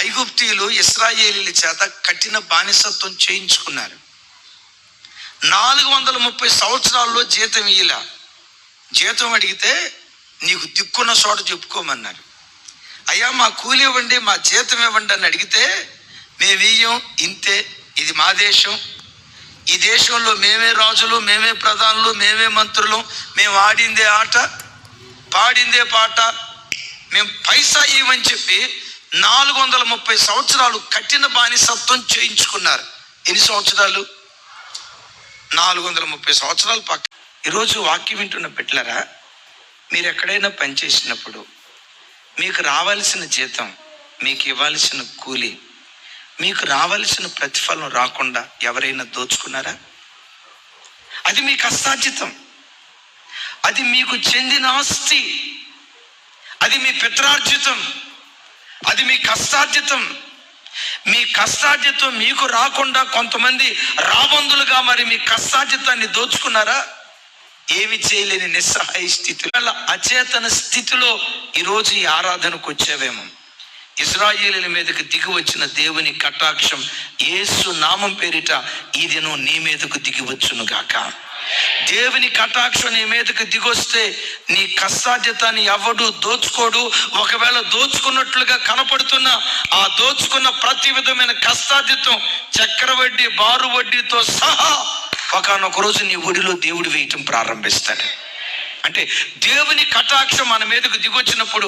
ఐగుప్తీయులు ఇశ్రాయేలీల చేత కఠిన బానిసత్వం చేయించుకున్నారు. 430 సంవత్సరాల్లో జీతం ఇయ్యలా. జీతం అడిగితే నీకు దిక్కున్న చోట చెప్పుకోమన్నారు. అయ్యా మా కూలి ఇవ్వండి, మా జీతం ఇవ్వండి అని అడిగితే మేము ఇయ్యం, ఇంతే, ఇది మా దేశం, ఈ దేశంలో మేమే రాజులు, మేమే ప్రధానులు, మేమే మంత్రులు, మేము ఆడిందే ఆట, పాడిందే పాట, మేము పైసా ఇవ్వని చెప్పి 430 సంవత్సరాలు కఠిన బానిసత్వం చేయించుకున్నారు. ఎన్ని సంవత్సరాలు? 430 సంవత్సరాలు పక్క. ఈరోజు వాక్యం వింటున్న బిడ్డలారా, మీరు ఎక్కడైనా పనిచేసినప్పుడు మీకు రావాల్సిన జీతం, మీకు ఇవ్వాల్సిన కూలి, మీకు రావాల్సిన ప్రతిఫలం రాకుండా ఎవరైనా దోచుకున్నారా? అది మీ కష్టార్జితం, అది మీకు చెందిన ఆస్తి, అది మీ పిత్రార్జితం, అది మీ కష్టార్జితం. మీ కష్టార్జితం మీకు రాకుండా కొంతమంది రాబందులుగా మరి మీ కష్టార్జితాన్ని దోచుకున్నారా? ఏమి చేయలేని నిస్సహాయ స్థితిలో, అచేతన స్థితిలో ఈరోజు ఈ ఆరాధనకు వచ్చేవేమో. ఇశ్రాయేలీయుల మీదకి దిగి వచ్చిన దేవుని కటాక్షం యేసు నామం పేరిట ఈ దినం నీ మీదకు దిగి వచ్చును గాక. దేవుని కటాక్షం నీ మీదకి దిగొస్తే నీ కష్టార్జితాన్ని ఎవడు దోచుకోడు. ఒకవేళ దోచుకున్నట్లుగా కనపడుతున్న ఆ దోచుకున్న ప్రతి విధమైన కష్టార్జితం చక్రవడ్డీ, బారు వడ్డీతో సహా ఒకనొక రోజు నీ ఒడిలో దేవుడు వేయటం ప్రారంభిస్తాడు. అంటే దేవుని కటాక్షం మన మీదకు దిగొచ్చినప్పుడు,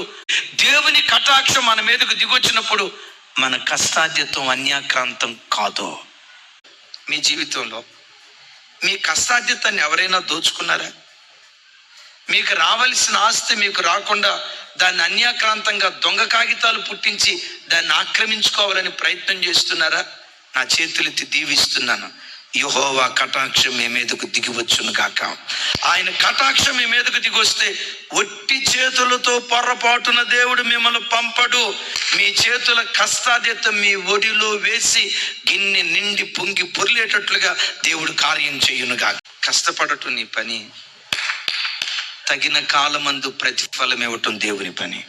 దేవుని కటాక్షం మన మీదకు దిగొచ్చినప్పుడు మన కష్టార్జితం అన్యాక్రాంతం కాదు. మీ జీవితంలో మీ కష్టార్జితాన్ని ఎవరైనా దోచుకున్నారా? మీకు రావాల్సిన ఆస్తి మీకు రాకుండా దాన్ని అన్యాక్రాంతంగా దొంగ కాగితాలు పుట్టించి దాన్ని ఆక్రమించుకోవాలని ప్రయత్నం చేస్తున్నారా? నా చేతులెత్తి దీవిస్తున్నాను, యెహోవా కటాక్షం మీ మీదకు దిగి వచ్చును గాక. ఆయన కటాక్షం మీ మీదకు దిగొస్తే ఒట్టి చేతులతో పొర్రపాటున దేవుడు మిమ్మల్ని పంపడు. మీ చేతుల కష్టార్జితం మీ ఒడిలో వేసి గిన్నె నిండి పొంగి పొర్లేటట్లుగా దేవుడు కార్యం చేయునుగా. కష్టపడటం నీ పని, తగిన కాలమందు ప్రతిఫలం ఇవ్వటం దేవుని పని.